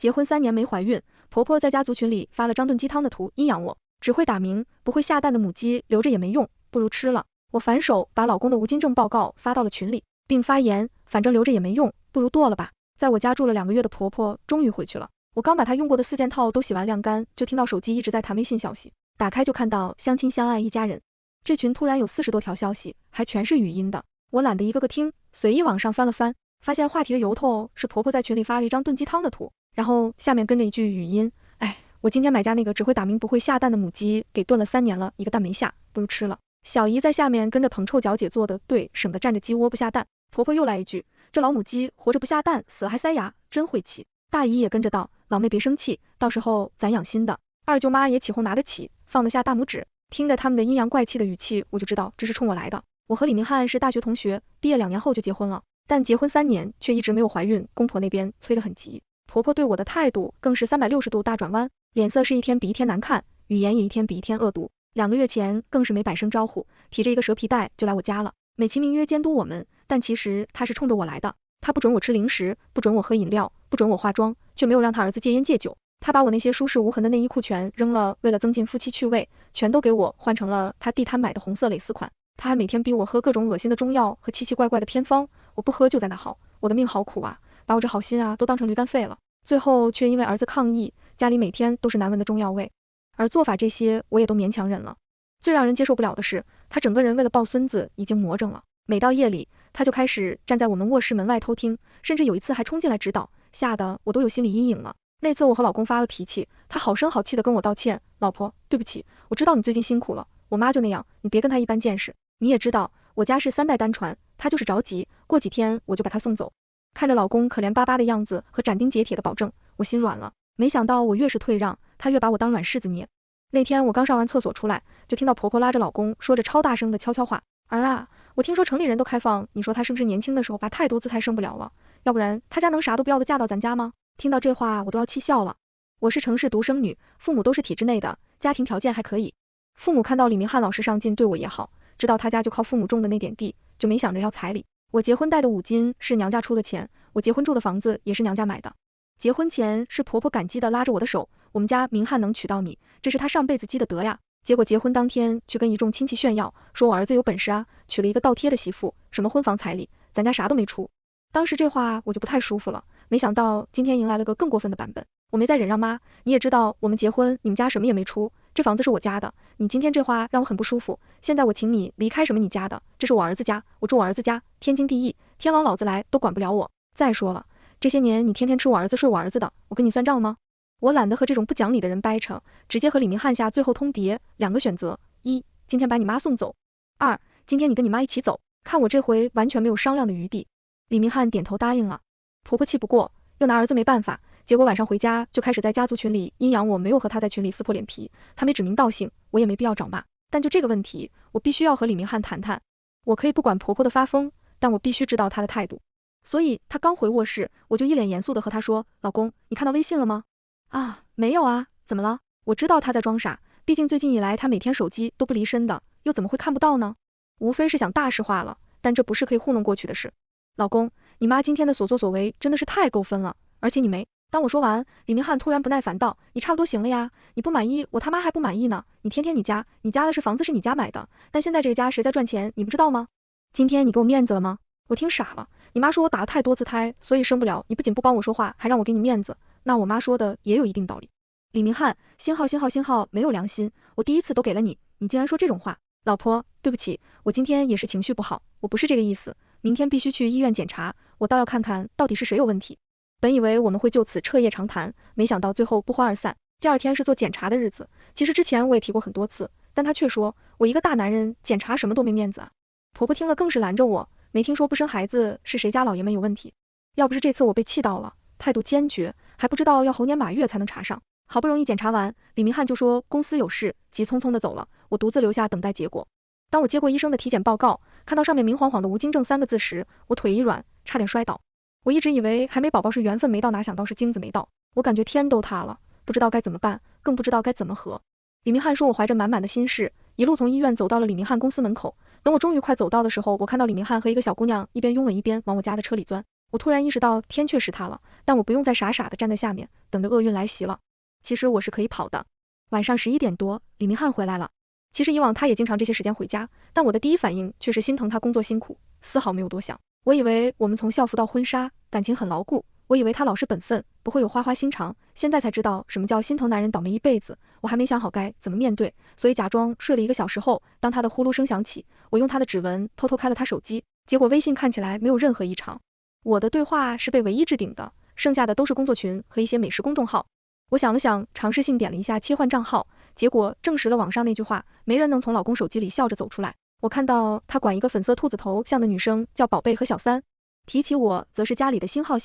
结婚3年没怀孕，婆婆在家族群里发了张炖鸡汤的图阴阳我，只会打鸣不会下蛋的母鸡留着也没用，不如吃了。我反手把老公的无精症报告发到了群里，并发言反正留着也没用，不如剁了吧。在我家住了2个月的婆婆终于回去了，我刚把她用过的4件套都洗完晾干，就听到手机一直在弹微信消息，打开就看到相亲相爱一家人。这群突然有40多条消息，还全是语音的，我懒得一个个听，随意往上翻了翻，发现话题的由头是婆婆在群里发了一张炖鸡汤的图，然后下面跟着一句语音，哎，我今天买家那个只会打鸣不会下蛋的母鸡给炖了3年了，一个蛋没下，不如吃了。小姨在下面跟着捧臭脚姐做的对，省得站着鸡窝不下蛋。婆婆又来一句，这老母鸡活着不下蛋，死了还塞牙，真晦气。大姨也跟着道，老妹别生气，到时候咱养新的。二舅妈也起哄拿得起，放得下大拇指。听着他们的阴阳怪气的语气，我就知道这是冲我来的。我和李明翰是大学同学，毕业2年后就结婚了，但结婚3年却一直没有怀孕，公婆那边催得很急。婆婆对我的态度更是360度大转弯，脸色是一天比一天难看，语言也一天比一天恶毒。2个月前更是没摆声招呼，提着一个蛇皮袋就来我家了，美其名曰监督我们，但其实他是冲着我来的。他不准我吃零食，不准我喝饮料，不准我化妆，却没有让他儿子戒烟戒酒。他把我那些舒适无痕的内衣裤全扔了，为了增进夫妻趣味，全都给我换成了他地摊买的红色蕾丝款。他还每天逼我喝各种恶心的中药和奇奇怪怪的偏方，我不喝就在那好，我的命好苦啊，把我这好心啊都当成驴肝肺了。最后却因为儿子抗议，家里每天都是难闻的中药味，而做法这些我也都勉强忍了。最让人接受不了的是，他整个人为了抱孙子已经魔怔了，每到夜里他就开始站在我们卧室门外偷听，甚至有一次还冲进来指导，吓得我都有心理阴影了。那次我和老公发了脾气，他好声好气的跟我道歉，老婆对不起，我知道你最近辛苦了，我妈就那样，你别跟她一般见识。你也知道我家是3代单传，她就是着急，过几天我就把她送走。看着老公可怜巴巴的样子和斩钉截铁的保证，我心软了。没想到我越是退让，他越把我当软柿子捏。那天我刚上完厕所出来，就听到婆婆拉着老公说着超大声的悄悄话，儿啊，我听说城里人都开放，你说他是不是年轻的时候拔太多姿态生不了了，要不然他家能啥都不要的嫁到咱家吗？听到这话我都要气笑了。我是城市独生女，父母都是体制内的，家庭条件还可以。父母看到李明翰老实上进，对我也好，知道他家就靠父母种的那点地，就没想着要彩礼。我结婚带的5金是娘家出的钱，我结婚住的房子也是娘家买的。结婚前是婆婆感激的拉着我的手，我们家明翰能娶到你，这是他上辈子积的德呀。结果结婚当天去跟一众亲戚炫耀，说我儿子有本事啊，娶了一个倒贴的媳妇，什么婚房彩礼，咱家啥都没出。当时这话我就不太舒服了，没想到今天迎来了个更过分的版本。我没再忍让妈，你也知道我们结婚你们家什么也没出，这房子是我家的，你今天这话让我很不舒服，现在我请你离开什么你家的，这是我儿子家，我住我儿子家，天经地义，天王老子来都管不了我。再说了，这些年你天天吃我儿子睡我儿子的，我跟你算账吗？我懒得和这种不讲理的人掰扯，直接和李明翰下最后通牒，2个选择，1，今天把你妈送走，2，今天你跟你妈一起走，看我这回完全没有商量的余地。李明翰点头答应了，婆婆气不过，又拿儿子没办法，结果晚上回家就开始在家族群里阴阳我没有和他在群里撕破脸皮，他没指名道姓，我也没必要找骂，但就这个问题，我必须要和李明翰谈谈。我可以不管婆婆的发疯，但我必须知道她的态度。所以他刚回卧室，我就一脸严肃的和他说，老公，你看到微信了吗？啊，没有啊，怎么了？我知道他在装傻，毕竟最近以来他每天手机都不离身的，又怎么会看不到呢？无非是想大事化了，但这不是可以糊弄过去的事。老公，你妈今天的所作所为真的是太够分了，而且你没……当我说完，李明翰突然不耐烦道，你差不多行了呀，你不满意我他妈还不满意呢，你天天你家的是房子是你家买的，但现在这个家谁在赚钱你不知道吗？今天你给我面子了吗？我听傻了，你妈说我打了太多次胎，所以生不了，你不仅不帮我说话，还让我给你面子，那我妈说的也有一定道理。李明翰，星号，没有良心，我第一次都给了你，你竟然说这种话。老婆，对不起，我今天也是情绪不好，我不是这个意思，明天必须去医院检查，我倒要看看到底是谁有问题。本以为我们会就此彻夜长谈，没想到最后不欢而散。第2天是做检查的日子，其实之前我也提过很多次，但他却说我一个大男人检查什么都没面子啊。婆婆听了更是拦着我，没听说不生孩子是谁家老爷们有问题，要不是这次我被气到了，态度坚决，还不知道要猴年马月才能查上。好不容易检查完，李明翰就说公司有事，急匆匆的走了，我独自留下等待结果。当我接过医生的体检报告，看到上面明晃晃的无精症3个字时，我腿一软，差点摔倒。我一直以为还没宝宝是缘分没到，哪想到是精子没到，我感觉天都塌了，不知道该怎么办，更不知道该怎么和李明翰说。我怀着满满的心事，一路从医院走到了李明翰公司门口。等我终于快走到的时候，我看到李明翰和一个小姑娘一边拥吻一边往我家的车里钻。我突然意识到天确实塌了，但我不用再傻傻的站在下面，等着厄运来袭了。其实我是可以跑的。晚上11点多，李明翰回来了。其实以往他也经常这些时间回家，但我的第一反应却是心疼他工作辛苦，丝毫没有多想。我以为我们从校服到婚纱，感情很牢固，我以为他老实本分，不会有花花心肠，现在才知道什么叫心疼男人倒霉一辈子，我还没想好该怎么面对，所以假装睡了1个小时后，当他的呼噜声响起，我用他的指纹偷偷开了他手机，结果微信看起来没有任何异常。我的对话是被唯一置顶的，剩下的都是工作群和一些美食公众号。我想了想，尝试性点了一下切换账号，结果证实了网上那句话，没人能从老公手机里笑着走出来。我看到他管一个粉色兔子头像的女生叫宝贝和小三，提起我则是家里的星号。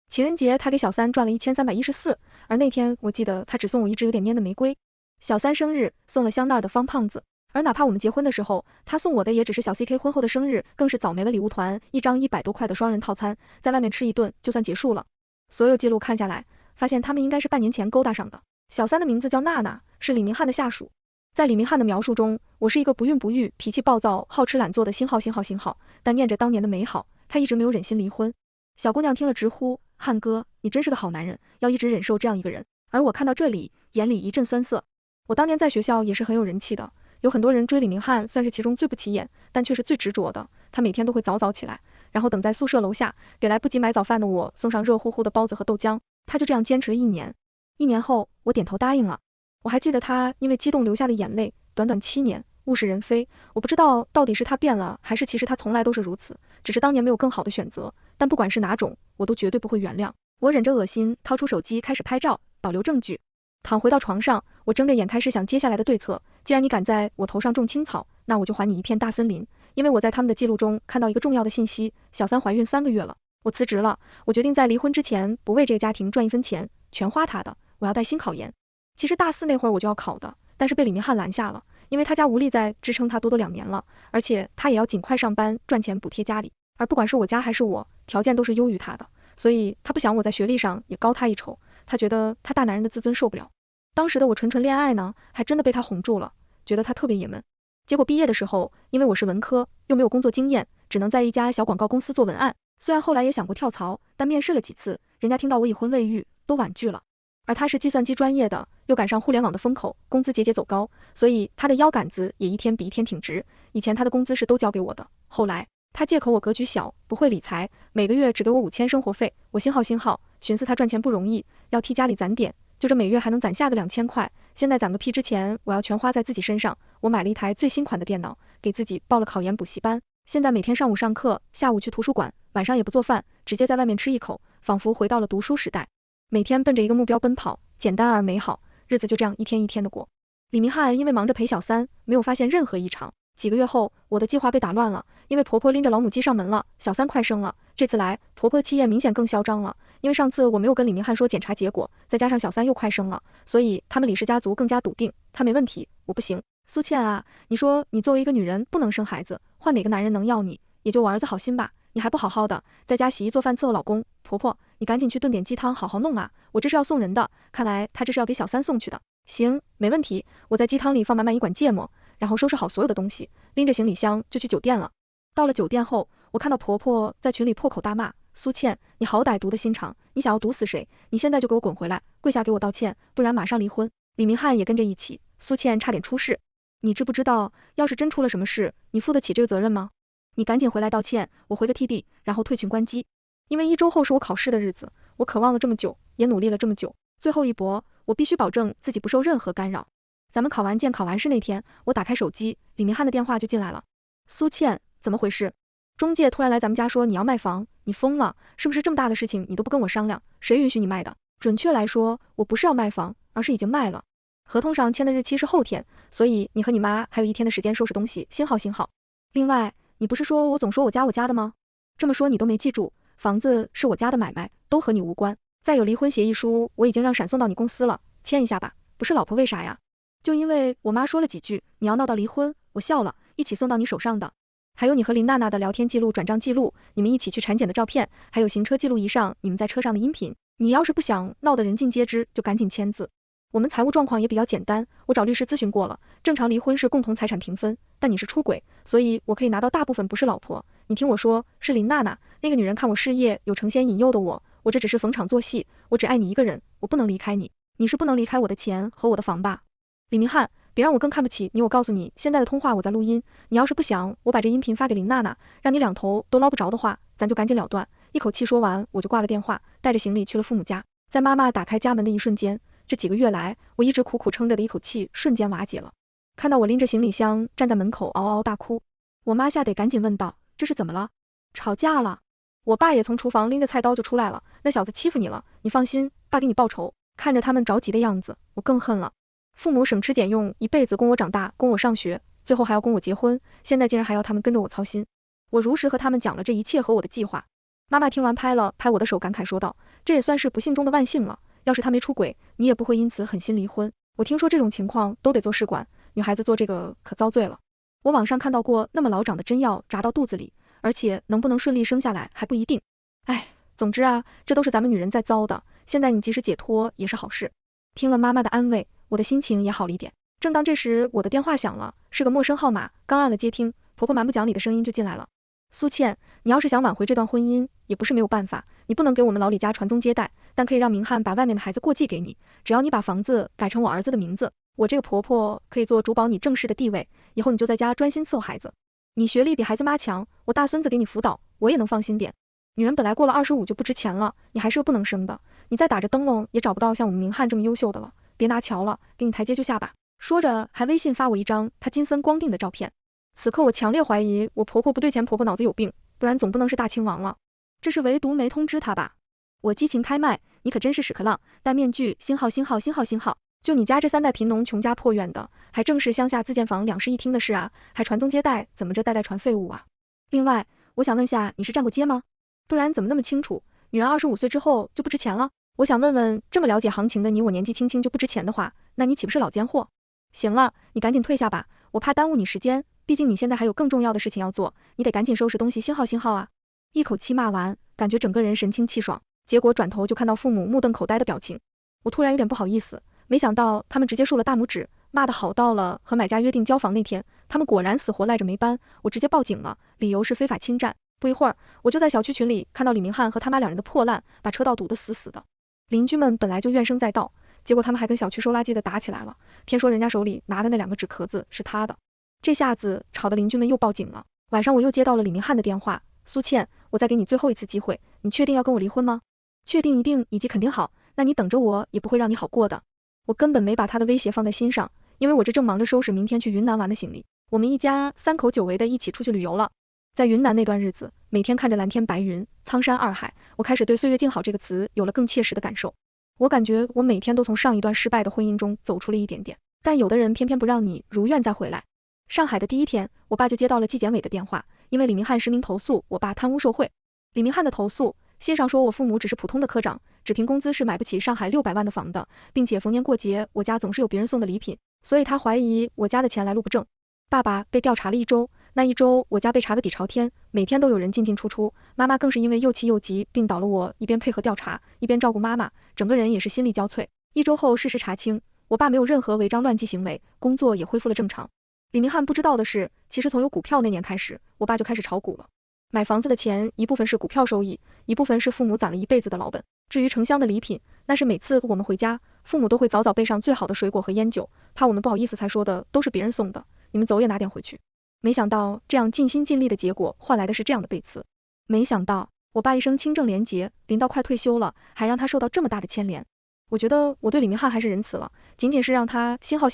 情人节他给小三赚了1314，而那天我记得他只送我一支有点蔫的玫瑰。小三生日送了香奈儿的方胖子，而哪怕我们结婚的时候，他送我的也只是小 CK 婚后的生日，更是早没了礼物团，一张100多块的双人套餐，在外面吃一顿就算结束了。所有记录看下来，发现他们应该是半年前勾搭上的。小三的名字叫娜娜，是李明翰的下属。在李明翰的描述中，我是一个不孕不育、脾气暴躁、好吃懒做的星号，但念着当年的美好，他一直没有忍心离婚。小姑娘听了直呼，翰哥，你真是个好男人，要一直忍受这样一个人。而我看到这里，眼里一阵酸涩。我当年在学校也是很有人气的，有很多人追李明翰，算是其中最不起眼，但却是最执着的。他每天都会早早起来，然后等在宿舍楼下，给来不及买早饭的我送上热乎乎的包子和豆浆。他就这样坚持了1年。1年后，我点头答应了。我还记得他因为激动流下的眼泪，短短7年，物是人非。我不知道到底是他变了，还是其实他从来都是如此，只是当年没有更好的选择。但不管是哪种，我都绝对不会原谅。我忍着恶心，掏出手机开始拍照，保留证据。躺回到床上，我睁着眼开始想接下来的对策。既然你敢在我头上种青草，那我就还你一片大森林。因为我在他们的记录中看到一个重要的信息，小三怀孕3个月了。我辞职了，我决定在离婚之前不为这个家庭赚一分钱，全花他的。我要带薪考研。其实大4那会儿我就要考的，但是被李明翰拦下了，因为他家无力再支撑他多2年了，而且他也要尽快上班赚钱补贴家里，而不管是我家还是我，条件都是优于他的，所以他不想我在学历上也高他一筹，他觉得他大男人的自尊受不了。当时的我纯纯恋爱呢，还真的被他哄住了，觉得他特别爷们。结果毕业的时候，因为我是文科，又没有工作经验，只能在一家小广告公司做文案。虽然后来也想过跳槽，但面试了几次，人家听到我已婚未育，都婉拒了。而他是计算机专业的，又赶上互联网的风口，工资节节走高，所以他的腰杆子也一天比一天挺直。以前他的工资是都交给我的，后来他借口我格局小，不会理财，每个月只给我5000生活费。我星号，寻思他赚钱不容易，要替家里攒点，就这每月还能攒下个2000块，现在攒个屁之前，我要全花在自己身上。我买了一台最新款的电脑，给自己报了考研补习班，现在每天上午上课，下午去图书馆，晚上也不做饭，直接在外面吃一口，仿佛回到了读书时代。每天奔着一个目标奔跑，简单而美好，日子就这样一天一天的过。李明翰因为忙着陪小三，没有发现任何异常。几个月后，我的计划被打乱了，因为婆婆拎着老母鸡上门了，小三快生了。这次来，婆婆的气焰明显更嚣张了，因为上次我没有跟李明翰说检查结果，再加上小三又快生了，所以他们李氏家族更加笃定，他没问题，我不行。苏倩啊，你说你作为一个女人不能生孩子，换哪个男人能要你？也就我儿子好心吧，你还不好好的在家洗衣做饭伺候老公。婆婆，你赶紧去炖点鸡汤好好弄啊，我这是要送人的，看来他这是要给小三送去的。行，没问题，我在鸡汤里放满满一管芥末，然后收拾好所有的东西，拎着行李箱就去酒店了。到了酒店后，我看到婆婆在群里破口大骂，苏倩，你好歹毒的心肠，你想要毒死谁？你现在就给我滚回来，跪下给我道歉，不然马上离婚。李明翰也跟着一起，苏倩差点出事。你知不知道，要是真出了什么事，你负得起这个责任吗？你赶紧回来道歉，我回个 TD， 然后退群关机。因为1周后是我考试的日子，我渴望了这么久，也努力了这么久，最后一搏，我必须保证自己不受任何干扰。咱们考完见考完试那天，我打开手机，李明翰的电话就进来了。苏倩，怎么回事？中介突然来咱们家说你要卖房，你疯了？是不是这么大的事情你都不跟我商量？谁允许你卖的？准确来说，我不是要卖房，而是已经卖了。合同上签的日期是后天，所以你和你妈还有1天的时间收拾东西，星号。另外，你不是说我总说我家的吗？这么说你都没记住，房子是我家的买卖，都和你无关。再有离婚协议书，我已经让闪送到你公司了，签一下吧。不是老婆为啥呀？就因为我妈说了几句，你要闹到离婚，我笑了，一起送到你手上的。还有你和林娜娜的聊天记录、转账记录，你们一起去产检的照片，还有行车记录仪上你们在车上的音频。你要是不想闹得人尽皆知，就赶紧签字。我们财务状况也比较简单，我找律师咨询过了，正常离婚是共同财产平分，但你是出轨，所以我可以拿到大部分不是老婆。你听我说，是林娜娜，那个女人看我事业有成先引诱的我这只是逢场作戏，我只爱你一个人，我不能离开你，你是不能离开我的钱和我的房吧。李明翰，别让我更看不起你，我告诉你，现在的通话我在录音，你要是不想我把这音频发给林娜娜，让你两头都捞不着的话，咱就赶紧了断。一口气说完，我就挂了电话，带着行李去了父母家。在妈妈打开家门的一瞬间，这几个月来我一直苦苦撑着的一口气瞬间瓦解了。看到我拎着行李箱站在门口嗷嗷大哭，我妈吓得赶紧问道，这是怎么了？吵架了？我爸也从厨房拎着菜刀就出来了，那小子欺负你了，你放心，爸给你报仇。看着他们着急的样子，我更恨了。父母省吃俭用，一辈子供我长大，供我上学，最后还要供我结婚，现在竟然还要他们跟着我操心。我如实和他们讲了这一切和我的计划。妈妈听完拍了拍我的手，感慨说道，这也算是不幸中的万幸了，要是他没出轨，你也不会因此狠心离婚。我听说这种情况都得做试管，女孩子做这个可遭罪了。我网上看到过那么老长的针药扎到肚子里，而且能不能顺利生下来还不一定。哎，总之啊，这都是咱们女人在遭的，现在你及时解脱也是好事。听了妈妈的安慰，我的心情也好了一点。正当这时，我的电话响了，是个陌生号码，刚按了接听，婆婆蛮不讲理的声音就进来了。苏倩，你要是想挽回这段婚姻，也不是没有办法，你不能给我们老李家传宗接代，但可以让明翰把外面的孩子过继给你，只要你把房子改成我儿子的名字，我这个婆婆可以做主保你正式的地位，以后你就在家专心伺候孩子。你学历比孩子妈强，我大孙子给你辅导，我也能放心点。女人本来过了25就不值钱了，你还是个不能生的，你再打着灯笼也找不到像我们明翰这么优秀的了，别拿瞧了，给你台阶就下吧。说着还微信发我一张她金森光腚的照片。此刻我强烈怀疑我婆婆不对钱，婆婆脑子有病，不然总不能是大亲王了。这是唯独没通知她吧？我激情开麦，你可真是屎壳郎，戴面具，星号星号星号星号，就你家这3代贫农穷家破院的，还正是乡下自建房2室1厅的事啊，还传宗接代，怎么这代代传废物啊？另外，我想问下，你是站过街吗？不然怎么那么清楚，女人25岁之后就不值钱了？我想问问，这么了解行情的你，我年纪轻轻就不值钱的话，那你岂不是老奸货？行了，你赶紧退下吧，我怕耽误你时间，毕竟你现在还有更重要的事情要做，你得赶紧收拾东西，星号星号啊！一口气骂完，感觉整个人神清气爽，结果转头就看到父母目瞪口呆的表情，我突然有点不好意思，没想到他们直接竖了大拇指，骂得好到了和买家约定交房那天，他们果然死活赖着没搬，我直接报警了，理由是非法侵占。不一会儿，我就在小区群里看到李明翰和他妈2人的破烂，把车道堵得死死的。邻居们本来就怨声载道，结果他们还跟小区收垃圾的打起来了，偏说人家手里拿的那2个纸壳子是他的，这下子吵得邻居们又报警了。晚上我又接到了李明翰的电话，苏倩，我再给你最后一次机会，你确定要跟我离婚吗？确定一定以及肯定好，那你等着我也不会让你好过的。我根本没把他的威胁放在心上，因为我这正忙着收拾明天去云南玩的行李，我们一家3口久违的一起出去旅游了。在云南那段日子，每天看着蓝天白云，苍山洱海，我开始对岁月静好这个词有了更切实的感受。我感觉我每天都从上一段失败的婚姻中走出了一点点，但有的人偏偏不让你如愿再回来。上海的第一天，我爸就接到了纪检委的电话，因为李明翰实名投诉我爸贪污受贿。李明翰的投诉，信上说我父母只是普通的科长，只凭工资是买不起上海600万的房的，并且逢年过节我家总是有别人送的礼品，所以他怀疑我家的钱来路不正。爸爸被调查了1周，那1周我家被查个底朝天，每天都有人进进出出，妈妈更是因为又气又急，病倒了我一边配合调查，一边照顾妈妈，整个人也是心力交瘁。1周后事实查清，我爸没有任何违章乱纪行为，工作也恢复了正常。李明翰不知道的是，其实从有股票那年开始，我爸就开始炒股了。买房子的钱一部分是股票收益，一部分是父母攒了一辈子的老本。至于成箱的礼品，那是每次我们回家，父母都会早早备上最好的水果和烟酒，怕我们不好意思才说的都是别人送的，你们走也拿点回去。没想到这样尽心尽力的结果换来的是这样的背刺。没想到我爸一生清正廉洁，临到快退休了，还让他受到这么大的牵连。我觉得我对李明翰还是仁慈了，仅仅是让他星号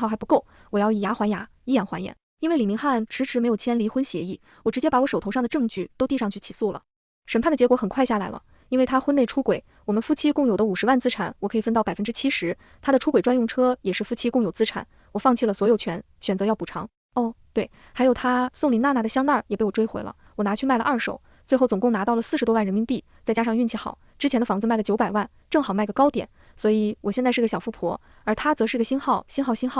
还不够，我要以牙还牙，以眼还眼。因为李明翰迟迟没有签离婚协议，我直接把我手头上的证据都递上去起诉了。审判的结果很快下来了，因为他婚内出轨，我们夫妻共有的50万资产我可以分到70%，他的出轨专用车也是夫妻共有资产，我放弃了所有权，选择要补偿。哦，对，还有他送林娜娜的香奈也被我追回了，我拿去卖了2手，最后总共拿到了40多万人民币，再加上运气好，之前的房子卖了900万，正好卖个高点，所以我现在是个小富婆，而他则是个星号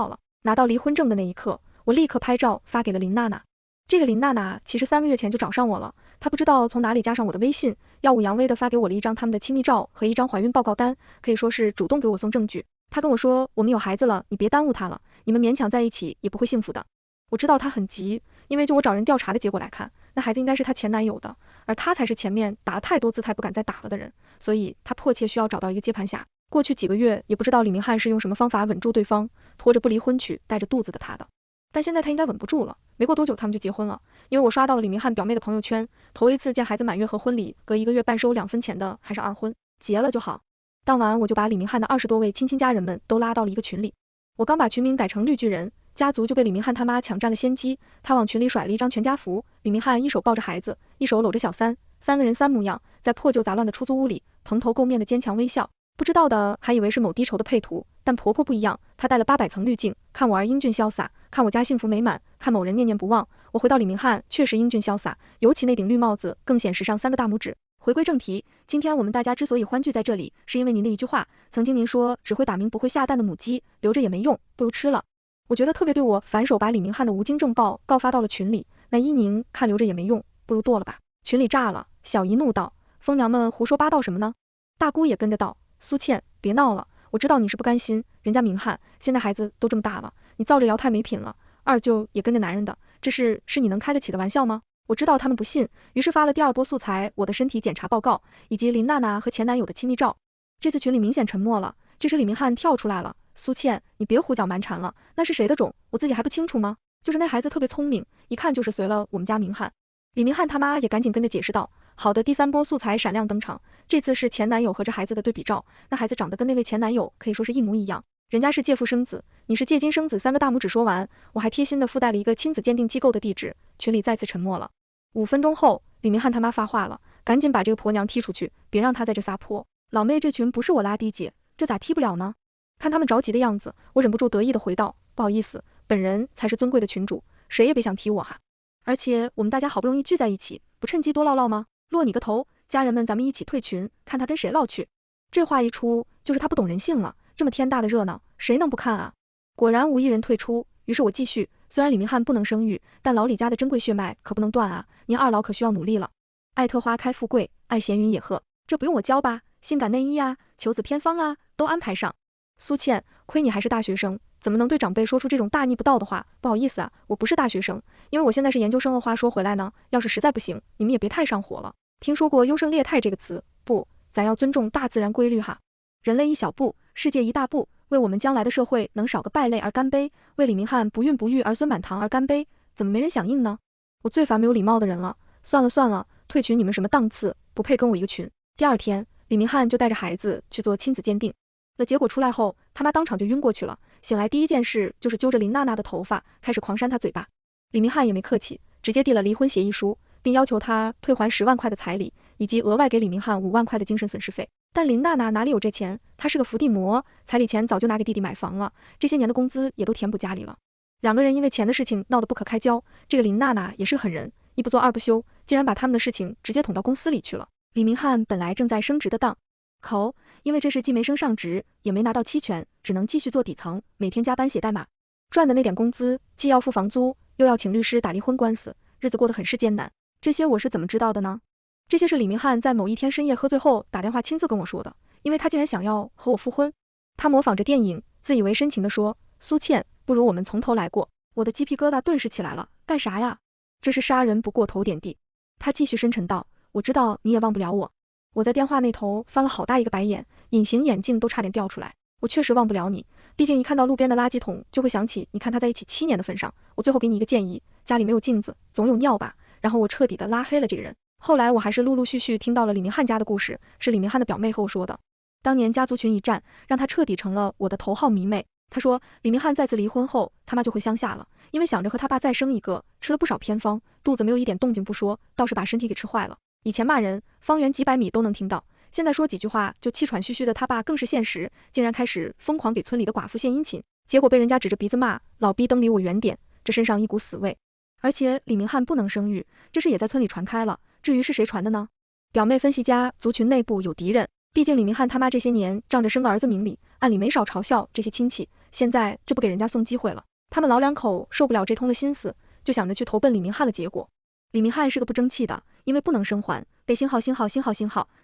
了。拿到离婚证的那一刻，我立刻拍照发给了林娜娜。这个林娜娜其实3个月前就找上我了，她不知道从哪里加上我的微信，耀武扬威的发给我了一张他们的亲密照和一张怀孕报告单，可以说是主动给我送证据。她跟我说，我们有孩子了，你别耽误他了，你们勉强在一起也不会幸福的。我知道她很急，因为就我找人调查的结果来看，那孩子应该是她前男友的，而他才是前面打了太多姿态不敢再打了的人，所以他迫切需要找到一个接盘侠。过去几个月也不知道李明翰是用什么方法稳住对方，拖着不离婚娶带着肚子的他的，但现在他应该稳不住了。没过多久他们就结婚了，因为我刷到了李明翰表妹的朋友圈，头一次见孩子满月和婚礼，隔1个月半收2分钱的还是二婚，结了就好。当晚我就把李明翰的20多位亲家人们都拉到了一个群里，我刚把群名改成绿巨人家族，就被李明翰他妈抢占了先机。他往群里甩了一张全家福，李明翰一手抱着孩子，一手搂着小三，3个人3模样，在破旧杂乱的出租屋里蓬头垢面的坚强微笑。不知道的还以为是某低筹的配图，但婆婆不一样，她带了800层滤镜，看我儿英俊潇洒，看我家幸福美满，看某人念念不忘。我回到李明翰确实英俊潇洒，尤其那顶绿帽子更显时尚，3个大拇指。回归正题，今天我们大家之所以欢聚在这里，是因为您的一句话，曾经您说只会打鸣不会下蛋的母鸡留着也没用，不如吃了。我觉得特别对，我反手把李明翰的无精正报告发到了群里，那依宁看留着也没用，不如剁了吧。群里炸了，小姨怒道，疯娘们胡说八道什么呢？大姑也跟着道，苏倩别闹了，我知道你是不甘心，人家明翰现在孩子都这么大了，你造着谣太没品了，二舅也跟着男人的，这是你能开得起的玩笑吗？我知道他们不信，于是发了第2波素材，我的身体检查报告，以及林娜娜和前男友的亲密照。这次群里明显沉默了，这时李明翰跳出来了，苏倩你别胡搅蛮缠了，那是谁的种，我自己还不清楚吗？就是那孩子特别聪明，一看就是随了我们家明翰。李明翰他妈也赶紧跟着解释道，好的，第3波素材闪亮登场，这次是前男友和这孩子的对比照，那孩子长得跟那位前男友可以说是一模一样，人家是借腹生子，你是借精生子，3个大拇指。说完，我还贴心的附带了一个亲子鉴定机构的地址。群里再次沉默了。5分钟后，李明翰他妈发话了，赶紧把这个婆娘踢出去，别让她在这撒泼。老妹，这群不是我拉低姐，这咋踢不了呢？看他们着急的样子，我忍不住得意的回道，不好意思，本人才是尊贵的群主，谁也别想踢我哈。而且我们大家好不容易聚在一起，不趁机多唠唠吗？落你个头，家人们咱们一起退群，看他跟谁唠去。这话一出，就是他不懂人性了，这么天大的热闹，谁能不看啊？果然无一人退出，于是我继续，虽然李明翰不能生育，但老李家的珍贵血脉可不能断啊，您二老可需要努力了。爱特花开富贵，爱闲云野鹤，这不用我教吧？性感内衣啊，求子偏方啊，都安排上。苏倩，亏你还是大学生，怎么能对长辈说出这种大逆不道的话？不好意思啊，我不是大学生，因为我现在是研究生了。话说回来呢，要是实在不行，你们也别太上火了。听说过优胜劣汰这个词？不，咱要尊重大自然规律哈。人类一小步，世界一大步，为我们将来的社会能少个败类而干杯，为李明翰不孕不育儿孙满堂而干杯。怎么没人响应呢？我最烦没有礼貌的人了。算了算了，退群你们什么档次，不配跟我一个群。第2天，李明翰就带着孩子去做亲子鉴定了，结果出来后，他妈当场就晕过去了。醒来第一件事就是揪着林娜娜的头发，开始狂扇她嘴巴。李明翰也没客气，直接递了离婚协议书，并要求她退还10万块的彩礼，以及额外给李明翰5万块的精神损失费。但林娜娜哪里有这钱，她是个伏地魔，彩礼钱早就拿给弟弟买房了，这些年的工资也都填补家里了。2个人因为钱的事情闹得不可开交，这个林娜娜也是狠人，一不做二不休，竟然把他们的事情直接捅到公司里去了。李明翰本来正在升职的档口，因为这事既没升上职，也没拿到期权，只能继续做底层，每天加班写代码，赚的那点工资既要付房租，又要请律师打离婚官司，日子过得很是艰难。这些我是怎么知道的呢？这些是李明翰在某一天深夜喝醉后打电话亲自跟我说的，因为他竟然想要和我复婚。他模仿着电影，自以为深情地说，苏倩，不如我们从头来过。我的鸡皮疙瘩顿时起来了，干啥呀？这是杀人不过头点地。他继续深沉道，我知道你也忘不了我。我在电话那头翻了好大一个白眼，隐形眼镜都差点掉出来。我确实忘不了你，毕竟一看到路边的垃圾桶就会想起你看他在一起7年的份上。我最后给你一个建议，家里没有镜子，总有尿吧。然后我彻底的拉黑了这个人。后来我还是陆陆续续听到了李明翰家的故事，是李明翰的表妹和我说的。当年家族群一战，让他彻底成了我的头号迷妹。他说李明翰再次离婚后，他妈就回乡下了，因为想着和他爸再生一个，吃了不少偏方，肚子没有一点动静不说，倒是把身体给吃坏了。以前骂人，方圆几百米都能听到，现在说几句话就气喘吁吁的他爸更是现实，竟然开始疯狂给村里的寡妇献殷勤，结果被人家指着鼻子骂，老逼登离我远点，这身上一股死味。而且李明翰不能生育，这事也在村里传开了，至于是谁传的呢？表妹分析家族群内部有敌人，毕竟李明翰他妈这些年仗着生个儿子明理，暗里没少嘲笑这些亲戚，现在就不给人家送机会了。他们老两口受不了这通的心思，就想着去投奔李明翰了。结果李明翰是个不争气的，因为不能生还，被星号，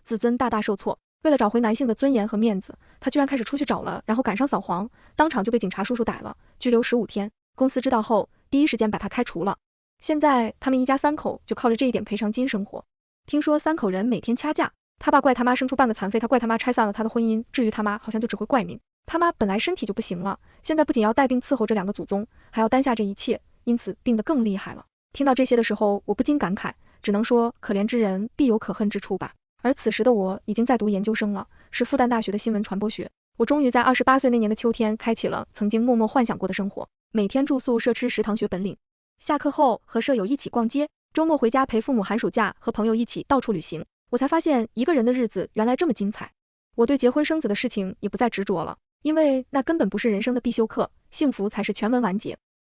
自尊大大受挫。为了找回男性的尊严和面子，他居然开始出去找了，然后赶上扫黄，当场就被警察叔叔逮了，拘留15天。公司知道后，第一时间把他开除了。现在他们一家3口就靠着这一点赔偿金生活。听说3口人每天掐架，他爸怪他妈生出半个残废，他怪他妈拆散了他的婚姻，至于他妈好像就只会怪命。他妈本来身体就不行了，现在不仅要带病伺候这2个祖宗，还要担下这一切，因此病得更厉害了。听到这些的时候，我不禁感慨，只能说可怜之人必有可恨之处吧。而此时的我已经在读研究生了，是复旦大学的新闻传播学。我终于在28岁那年的秋天，开启了曾经默默幻想过的生活，每天住宿舍吃食堂学本领，下课后和舍友一起逛街，周末回家陪父母，寒暑假和朋友一起到处旅行。我才发现一个人的日子原来这么精彩。我对结婚生子的事情也不再执着了，因为那根本不是人生的必修课，幸福才是全文完结。